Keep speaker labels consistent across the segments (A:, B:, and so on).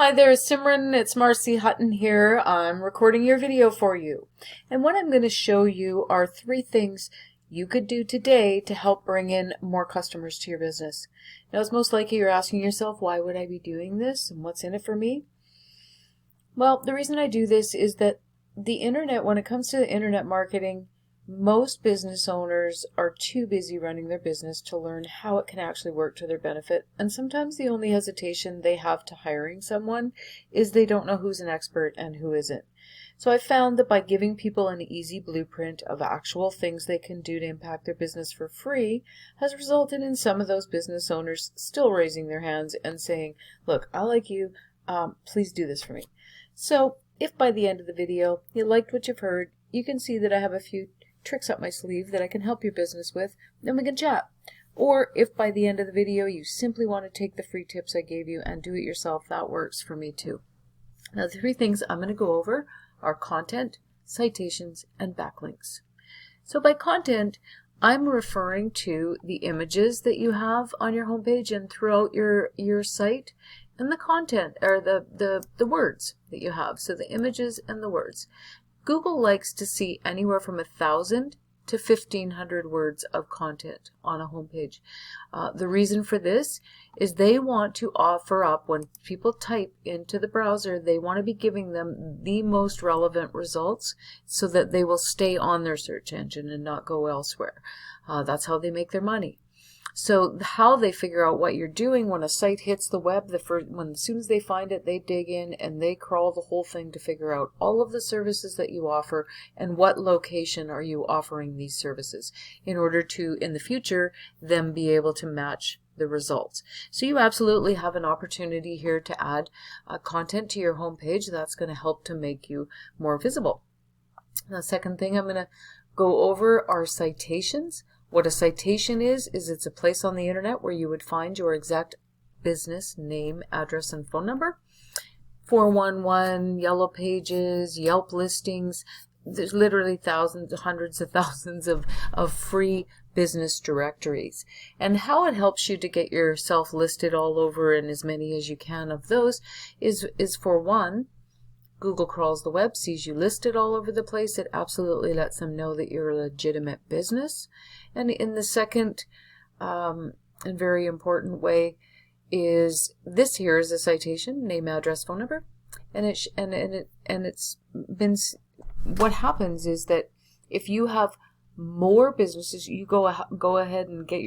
A: Hi there, Simran. It's Marcy Hutton here. I'm recording your video for you. And what I'm going to show you are 3 things you could do today to help bring in more customers to your business. Now, it's most likely you're asking yourself, why would I be doing this and what's in it for me? Well, the reason I do this is that the internet, when it comes to internet marketing, most business owners are too busy running their business to learn how it can actually work to their benefit. And sometimes the only hesitation they have to hiring someone is they don't know who's an expert and who isn't. So I found that by giving people an easy blueprint of actual things they can do to impact their business for free has resulted in some of those business owners still raising their hands and saying, look, I like you, please do this for me. So if by the end of the video you liked what you've heard, you can see that I have a few tricks up my sleeve that I can help your business with, then we can chat. Or if by the end of the video you simply want to take the free tips I gave you and do it yourself, that works for me too. Now, the 3 things I'm going to go over are content, citations, and backlinks. So by content, I'm referring to the images that you have on your homepage and throughout your site, and the content, or the words that you have. So the images and the words. Google likes to see anywhere from 1,000 to 1,500 words of content on a homepage. The reason for this is they want to offer up, when people type into the browser, they want to be giving them the most relevant results so that they will stay on their search engine and not go elsewhere. That's how they make their money. So how they figure out what you're doing when a site hits the web, as soon as they find it, they dig in and they crawl the whole thing to figure out all of the services that you offer and what location are you offering these services in order to, in the future, them be able to match the results. So you absolutely have an opportunity here to add content to your homepage that's going to help to make you more visible. The second thing I'm going to go over are citations. What a citation is it's a place on the internet where you would find your exact business name, address, and phone number. 411, Yellow Pages, Yelp listings. There's literally thousands, hundreds of thousands of free business directories. And how it helps you to get yourself listed all over, and as many as you can of those, is for one, Google crawls the web, sees you listed all over the place. It absolutely lets them know that you're a legitimate business. And in the second and very important way is this here is a citation, name, address, phone number. And it's been, what happens is that if you have more businesses, you go ahead and get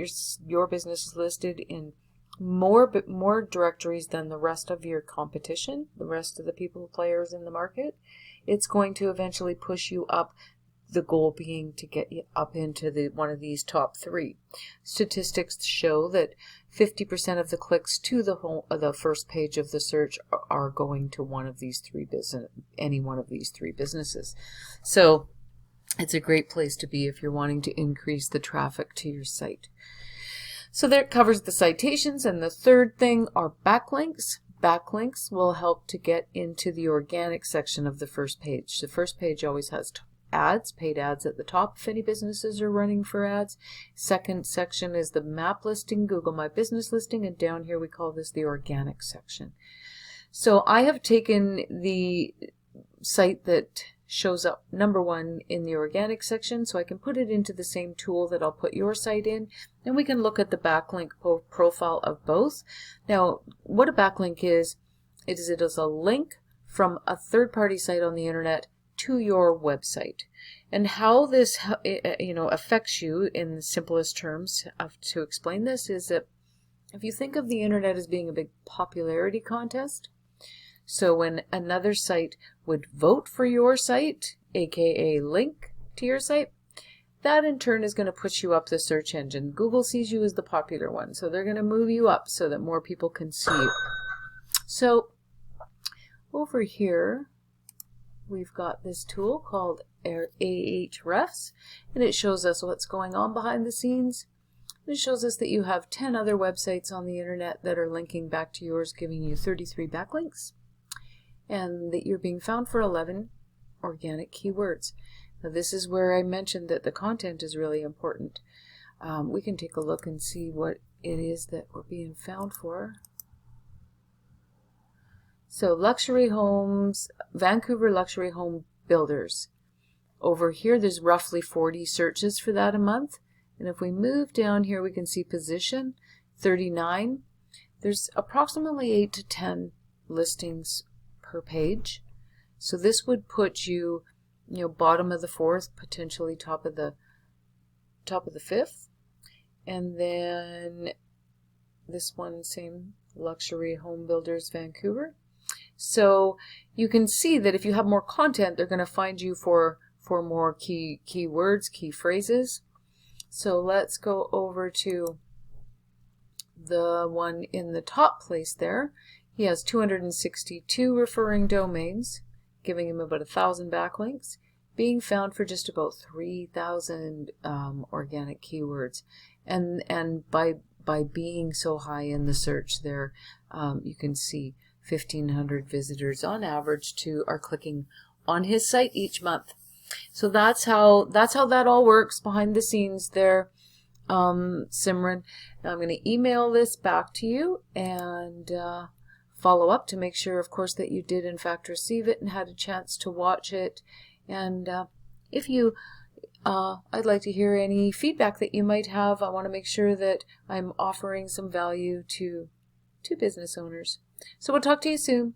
A: your business listed in more directories than the rest of your competition, the rest of the players in the market, it's going to eventually push you up, the goal being to get you up into one of these top 3. Statistics show that 50% of the clicks to the first page of the search are going to any one of these 3 businesses. So it's a great place to be if you're wanting to increase the traffic to your site. So that covers the citations, and the third thing are backlinks. Backlinks will help to get into the organic section of the first page. The first page always has ads, paid ads at the top if any businesses are running for ads. Second section is the map listing, Google My Business listing, and down here we call this the organic section. So I have taken the site that shows up number 1 in the organic section, so I can put it into the same tool that I'll put your site in, and we can look at the backlink profile of both. Now, what a backlink is it is a link from a third-party site on the internet to your website. And how this affects you in the simplest terms to explain this is that if you think of the internet as being a big popularity contest, so when another site would vote for your site, aka link to your site, that in turn is going to push you up the search engine. Google sees you as the popular one, so they're going to move you up so that more people can see you. So over here, we've got this tool called Ahrefs, and it shows us what's going on behind the scenes. It shows us that you have 10 other websites on the internet that are linking back to yours, giving you 33 backlinks, and that you're being found for 11 organic keywords. Now, this is where I mentioned that the content is really important. We can take a look and see what it is that we're being found for. So luxury homes, Vancouver luxury home builders. Over here, there's roughly 40 searches for that a month. And if we move down here, we can see position 39. There's approximately 8 to 10 listings per page. So this would put you, bottom of the fourth, potentially top of the fifth. And then this one, same, luxury home builders Vancouver. So you can see that if you have more content, they're going to find you for more keywords, key phrases. So let's go over to the one in the top place there. He has 262 referring domains, giving him about 1,000 backlinks, being found for just about 3,000 organic keywords. And by being so high in the search there, you can see 1,500 visitors on average are clicking on his site each month. So that's how that all works behind the scenes there, Simran. Now I'm going to email this back to you and follow up to make sure, of course, that you did in fact receive it and had a chance to watch it. And if you I'd like to hear any feedback that you might have. I want to make sure that I'm offering some value to business owners. So we'll talk to you soon.